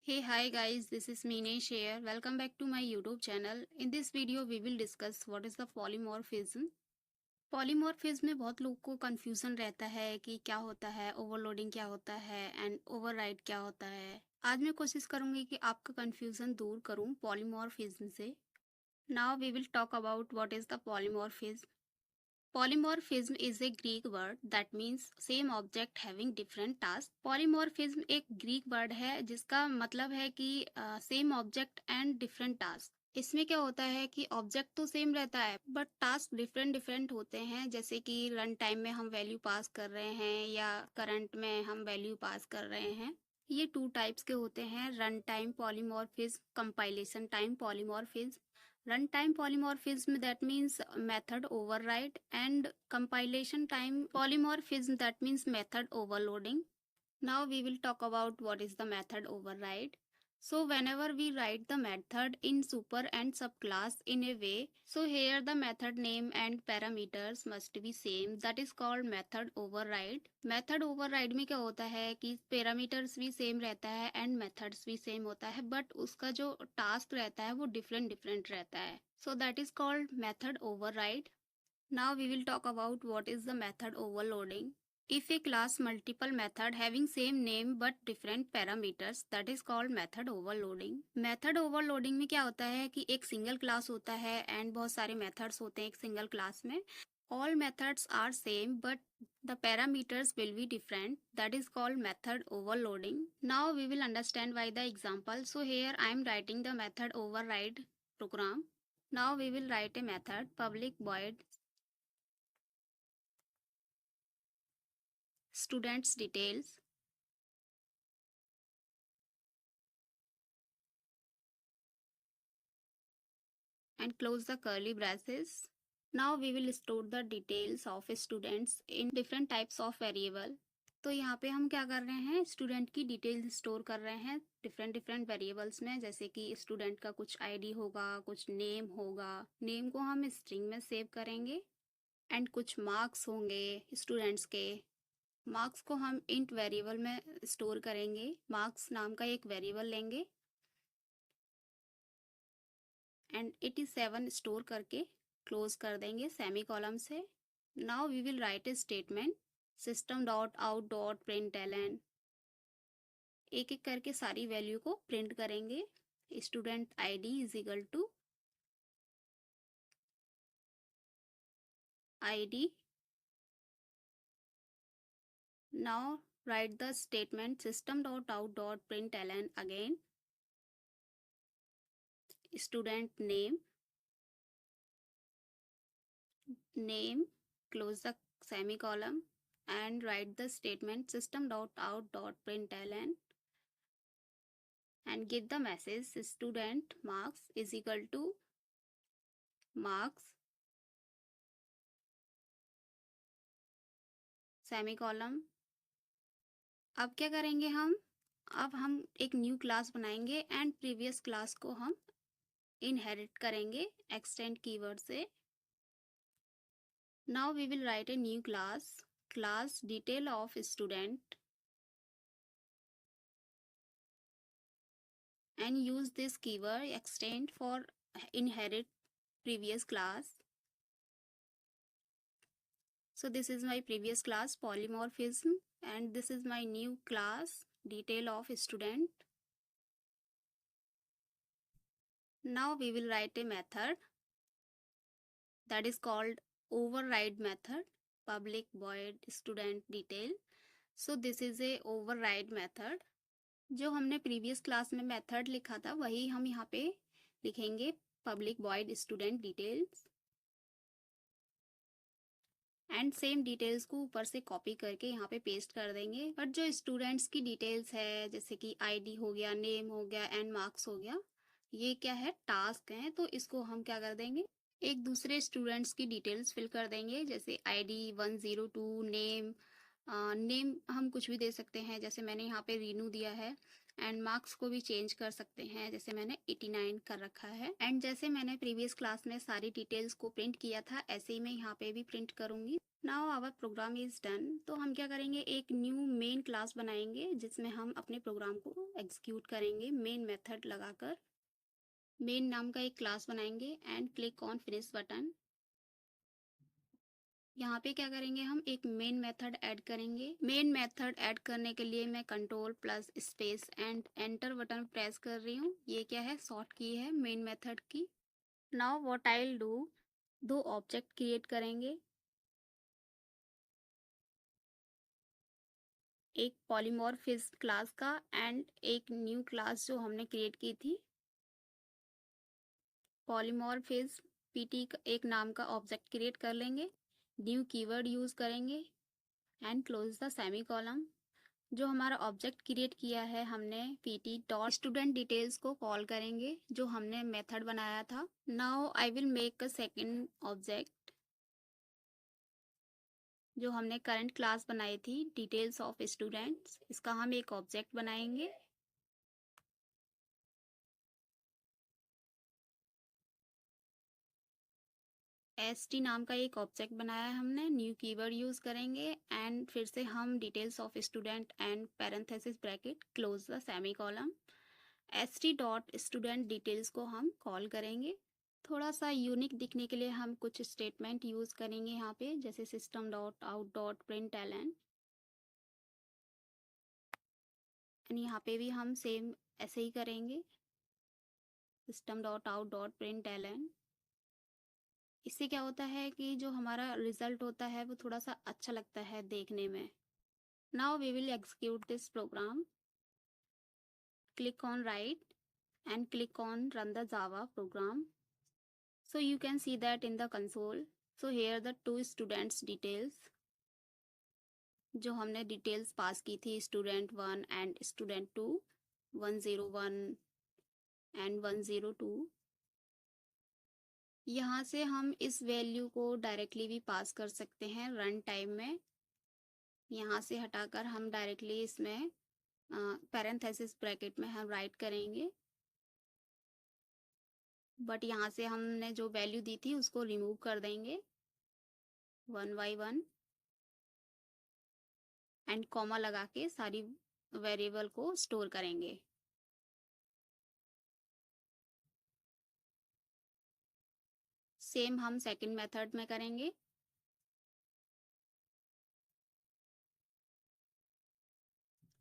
Hey, hi guys, this is Minesh here. Welcome back to my YouTube channel. In this video, we will discuss what is the polymorphism. Polymorphism में बहुत लोग को confusion रहता है कि क्या होता है, ओवरलोडिंग क्या होता है एंड ओवरराइड क्या होता है। आज मैं कोशिश करूंगी कि आपका कंफ्यूजन दूर करूं पॉलीमॉर्फिज्म से। Now we will talk about what is the polymorphism. Polymorphism is a Greek word that means same object having different tasks. Polymorphism एक ग्रीक वर्ड है जिसका मतलब है कि same object and different task. इसमें क्या होता है कि ऑब्जेक्ट तो सेम रहता है बट टास्क डिफरेंट डिफरेंट होते हैं, जैसे कि रन टाइम में हम वैल्यू पास कर रहे हैं या करंट में हम वैल्यू पास कर रहे हैं। ये टू टाइप्स के होते हैं, run time polymorphism, compilation time polymorphism. Runtime polymorphism, that means method override, and compilation time polymorphism, that means method overloading. Now we will talk about what is the method override. So whenever we write the method in super and subclass in a way, so here the method name and parameters must be same, that is called method override. Method override में क्या होता है कि parameters भी same रहता है and methods भी same होता है, but उसका जो task रहता है वो different रहता है. So that is called method override. Now we will talk about what is the method overloading. If a class multiple method having same name but different parameters, that is called method overloading. Method overloading में क्या होता है कि एक single class होता है and बहुत सारे मेथड्स होते हैं एक सिंगल क्लास में. All methods are same but the parameters will be different, that is called method overloading. Now we will understand by the example. So here I am writing the method override program. Now we will write a method public void students details and close the curly braces. Now we will store the details of students in different types of variable. तो यहाँ पे हम क्या कर रहे हैं, student की details store कर रहे हैं डिफरेंट वेरिएबल्स में, जैसे कि स्टूडेंट का कुछ आईडी होगा, कुछ नेम होगा, नेम को हम स्ट्रिंग में सेव करेंगे एंड कुछ मार्क्स होंगे स्टूडेंट्स के, मार्क्स को हम इंट वेरिएबल में स्टोर करेंगे, मार्क्स नाम का एक वेरिएबल लेंगे एंड 87 स्टोर करके क्लोज कर देंगे सेमी कॉलम से. Now we will write a statement system dot out dot println. एक एक करके सारी वैल्यू को प्रिंट करेंगे. Student ID is equal to ID. Now write the statement system dot out dot println again student name, close the semicolon and write the statement system.out.println and give the message student marks is equal to marks semicolon. अब क्या करेंगे हम, अब हम एक new class बनाएंगे and previous class को हम इनहेरिट करेंगे एक्सटेंड कीवर्ड से. Now we will write a new class detail of student and use this keyword extend for inherit previous class. So this is my previous class polymorphism and this is my new class detail of student. Now we will write a method that is called override method public void student detail. So this is a override method. जो हमने previous class में method लिखा था वही हम यहाँ पे लिखेंगे public void student details and same details को ऊपर से कॉपी करके यहाँ पे पेस्ट कर देंगे. बट जो स्टूडेंट्स की डिटेल्स है जैसे कि आईडी हो गया, नेम हो गया एंड मार्क्स हो गया, ये क्या है, टास्क है, तो इसको हम क्या कर देंगे, एक दूसरे स्टूडेंट्स की डिटेल्स फिल कर देंगे, जैसे आईडी 102, नेम, नेम हम कुछ भी दे सकते हैं, जैसे मैंने यहाँ पे रीनू दिया है. एंड मार्क्स को भी चेंज कर सकते हैं, जैसे मैंने 89 कर रखा है। एंड जैसे मैंने प्रीवियस क्लास में सारी डिटेल्स को प्रिंट किया था, ऐसे ही मैं यहाँ पे भी प्रिंट करूँगी। Now our program is done. तो हम क्या करेंगे, एक न्यू मेन क्लास बनाएंगे जिसमें हम अपने प्रोग्राम को एग्जीक्यूट करेंगे मेन मेथड लगाकर। मेन नाम का एक क्लास बनाएंगे and click on finish button. यहाँ पे क्या करेंगे, हम एक मेन मेथड ऐड करेंगे। मेन मेथड ऐड करने के लिए मैं control plus space and enter button press कर रही हूँ। ये क्या है, शॉर्ट की है मेन मेथड की। Now what I will do, दो ऑब्जेक्ट क्रिएट करेंगे, एक पॉलीमॉर्फिज्म क्लास का एंड एक न्यू क्लास जो हमने क्रिएट की थी। पॉलीमॉर्फिज्म पीटी एक नाम का ऑब्जेक्ट क्रिएट कर लेंगे, न्यू कीवर्ड यूज करेंगे and close the semi column. जो हमारा ऑब्जेक्ट क्रिएट किया है हमने pt डॉट स्टूडेंट डिटेल्स को कॉल करेंगे जो हमने मेथड बनाया था। Now I will make a second object जो हमने करंट क्लास बनाई थी डिटेल्स ऑफ स्टूडेंट्स, इसका हम एक ऑब्जेक्ट बनाएंगे। st नाम का एक ऑब्जेक्ट बनाया है हमने, न्यू कीवर्ड यूज करेंगे एंड फिर से हम details of student and parenthesis bracket close the semi column. st dot student details को हम कॉल करेंगे। थोड़ा सा यूनिक दिखने के लिए हम कुछ स्टेटमेंट यूज करेंगे यहाँ पे, जैसे system dot out dot println. यहाँ पे भी हम सेम ऐसे ही करेंगे, system dot out dot println. इससे क्या होता है कि जो हमारा रिजल्ट होता है वो थोड़ा सा अच्छा लगता है देखने में। Now we will execute this program. Click on right and click on run the Java program. So you can see that in the console. So here the two students details जो हमने डिटेल्स पास की थी, student 1 and student 2, 101 and 102। यहाँ से हम इस value को directly भी पास कर सकते हैं रन टाइम में। यहाँ से हटाकर हम डायरेक्टली इसमें पैरेंथेसिस ब्रैकेट में हम राइट करेंगे, बट यहाँ से हमने जो वैल्यू दी थी उसको रिमूव कर देंगे 1 by 1 एंड कॉमा लगा के सारी वेरिएबल को स्टोर करेंगे। सेम हम सेकंड मेथड में करेंगे।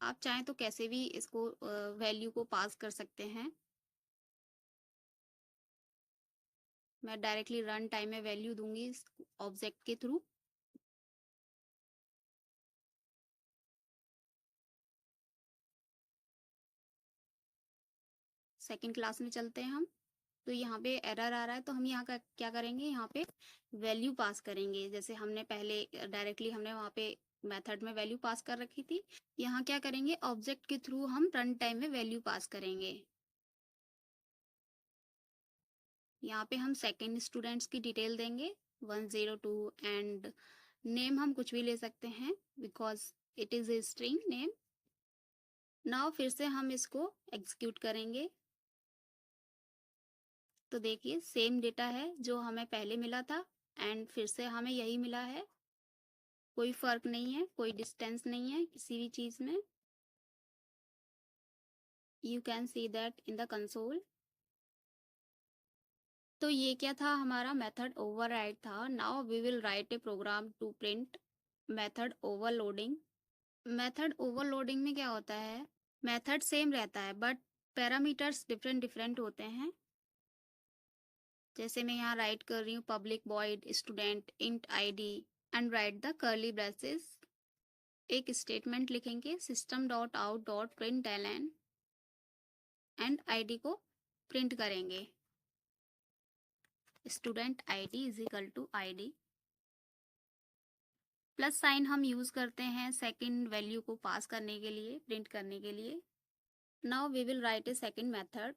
आप चाहें तो कैसे भी इसको वैल्यू को पास कर सकते हैं। मैं डायरेक्टली रन टाइम में वैल्यू दूंगी इस ऑब्जेक्ट के थ्रू। सेकंड क्लास में चलते हैं हम। तो यहाँ पे एरर आ रहा है, तो हम यहाँ का क्या करेंगे, यहाँ पे वैल्यू पास करेंगे जैसे हमने पहले डायरेक्टली हमने वहाँ पे मेथड में वैल्यू पास कर रखी थी। यहाँ क्या करेंगे, ऑब्जेक्ट के थ्रू हम रन टाइम में वैल्यू पास करेंगे। यहाँ पे हम सेकेंड स्टूडेंट्स की डिटेल देंगे 102 एंड नेम हम कुछ भी ले सकते हैं because it is a string name. Now फिर से हम इसको एग्जीक्यूट करेंगे। तो देखिए सेम डेटा है जो हमें पहले मिला था एंड फिर से हमें यही मिला है, कोई फर्क नहीं है, कोई डिस्टेंस नहीं है किसी भी चीज में। You can see that in the console. तो ये क्या था, हमारा मेथड ओवरराइड था। Now we will write a program to print method overloading. Method overloading में क्या होता है, मेथड सेम रहता है बट पैरामीटर्स डिफरेंट डिफरेंट होते हैं। जैसे मैं यहाँ राइट कर रही हूँ public void student int ID and write the curly braces. एक स्टेटमेंट लिखेंगे system dot out dot println and ID को प्रिंट करेंगे। Student ID is equal to ID. Plus sign हम यूज करते हैं सेकंड वैल्यू को पास करने के लिए, प्रिंट करने के लिए। Now we will write a second method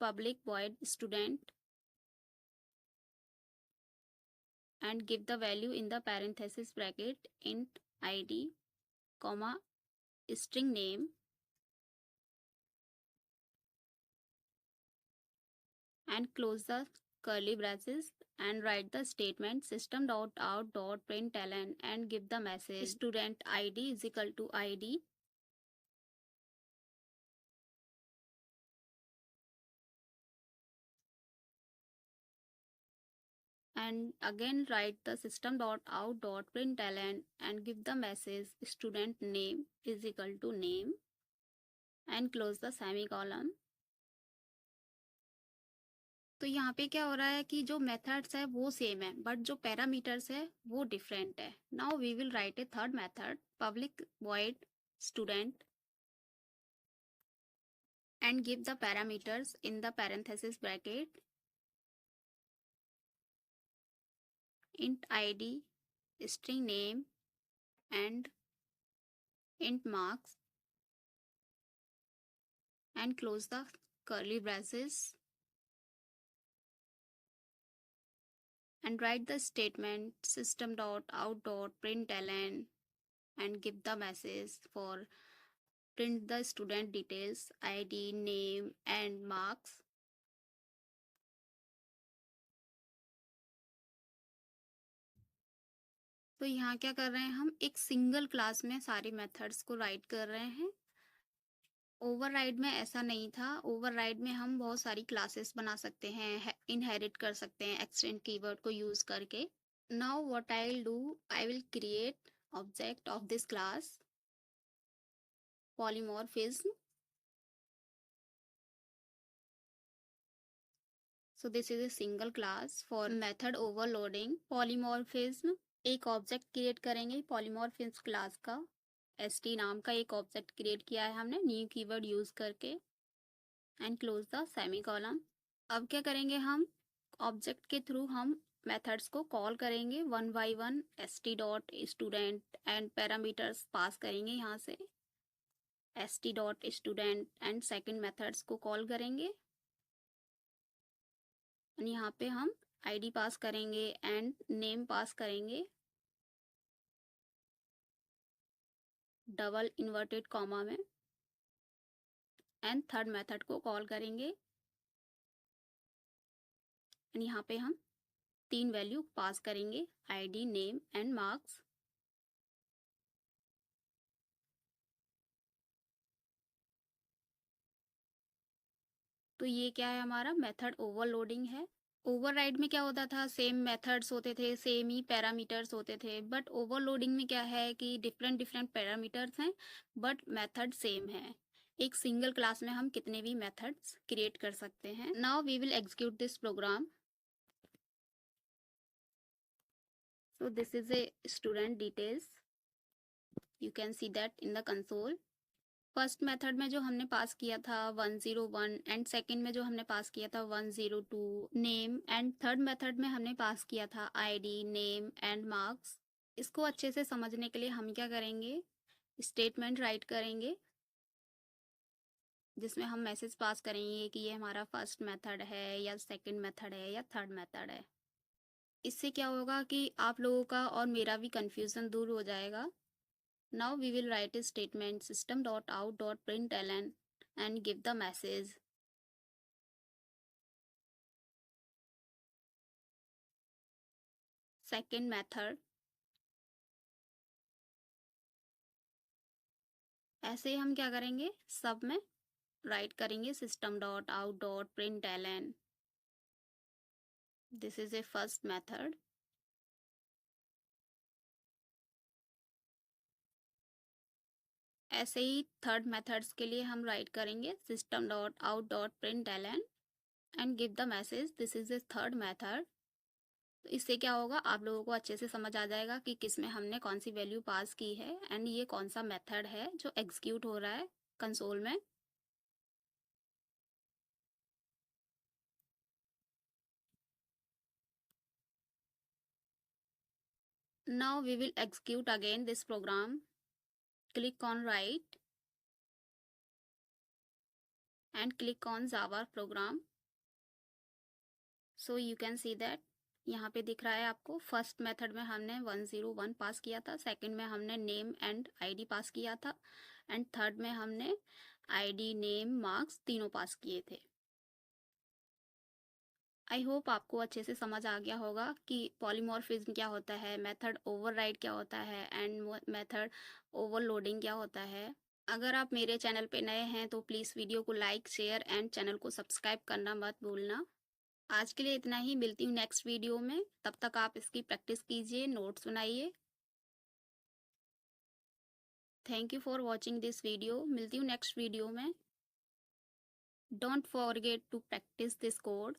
public void student and give the value in the parenthesis bracket int id comma string name and close the curly braces and write the statement system.out.println and give the message student id is equal to id. And again write the system.out.println and give the message student name is equal to name and close the semicolon. तो यहाँ पे क्या हो रहा है कि जो methods है वो सेम है बट जो पैरामीटर्स है वो डिफरेंट है. Now we will write a third method public void student and give the parameters in the parenthesis bracket int id, string name and int marks and close the curly braces and write the statement system.out.println and give the message for print the student details id, name and marks. तो यहाँ क्या कर रहे हैं हम एक single class में सारे मेथड्स को राइट कर रहे हैं. ओवरराइड में ऐसा नहीं था. ओवरराइड में हम बहुत सारी क्लासेस बना सकते हैं, इनहेरिट कर सकते हैं एक्सटेंड कीवर्ड को यूज करके. Now what I will do, I will create object of this class polymorphism. So this is a single class for method overloading polymorphism. एक ऑब्जेक्ट क्रिएट करेंगे polymorphism क्लास का. st नाम का एक object create किया है हमने न्यू कीवर्ड यूज करके एंड क्लोज द सेमीकोलन. अब क्या करेंगे हम ऑब्जेक्ट के थ्रू हम मेथड्स को कॉल करेंगे one by one. st dot student and parameters pass करेंगे यहाँ से. st dot student and second methods को कॉल करेंगे एंड यहाँ पे हम id पास करेंगे एंड नेम पास करेंगे डबल इन्वर्टेड कॉमा में एंड थर्ड मेथड को कॉल करेंगे एंड यहाँ पे हम 3 वैल्यू पास करेंगे id, नेम एंड मार्क्स. तो ये क्या है हमारा मेथड ओवरलोडिंग है. ओवरराइड में क्या होता था सेम मेथड्स होते थे सेम ही पैरामीटर्स होते थे बट ओवरलोडिंग में क्या है कि डिफरेंट डिफरेंट पैरामीटर्स हैं बट मेथड सेम है. एक सिंगल क्लास में हम कितने भी मेथड्स क्रिएट कर सकते हैं. Now we will execute this program. So this is a student details. You can see that in the console. First method में जो हमने पास किया था 101 एंड सेकंड में जो हमने पास किया था 102 नेम एंड थर्ड मेथड में हमने पास किया था आईडी, नेम एंड मार्क्स. इसको अच्छे से समझने के लिए हम क्या करेंगे स्टेटमेंट राइट करेंगे जिसमें हम मैसेज पास करेंगे कि ये हमारा फर्स्ट मेथड है या सेकंड मेथड है या थर्ड मेथड है. इससे क्या होगा कि आप लोगों का और मेरा भी कंफ्यूजन दूर हो जाएगा. Now we will write a statement system.out.println and give the message second method. ऐसे हम क्या करेंगे सब में राइट करेंगे system.out.println. This is a first method. ऐसे ही थर्ड मेथड्स के लिए हम राइट करेंगे system.out.println and give the message this is a third method. तो इससे क्या होगा आप लोगों को अच्छे से समझ आ जाएगा कि किस में हमने कौन सी वैल्यू पास की है एंड ये कौन सा मेथड है जो एग्जीक्यूट हो रहा है कंसोल में. Now we will execute again this program. Click on write and click on Java program. So you can see that यहाँ पे दिख रहा है आपको फर्स्ट मेथड में हमने 101 पास किया था, सेकंड में हमने नेम एंड आईडी पास किया था एंड थर्ड में हमने आईडी, नेम, मार्क्स तीनों पास किए थे. आई होप आपको अच्छे से समझ आ गया होगा कि पॉलीमॉर्फिज्म क्या होता है, मेथड ओवरराइड क्या होता है एंड मेथड ओवरलोडिंग क्या होता है। अगर आप मेरे चैनल पे नए हैं तो प्लीज़ वीडियो को लाइक, शेयर एंड चैनल को सब्सक्राइब करना मत भूलना। आज के लिए इतना ही, मिलती हूँ नेक्स्ट वीडियो में। तब तक आप इसकी प्रैक्टिस कीजिए, नोट्स बनाइए। Thank you for watching this video. मिलती हूँ नेक्स्ट वीडियो में। Don't forget to practise this code.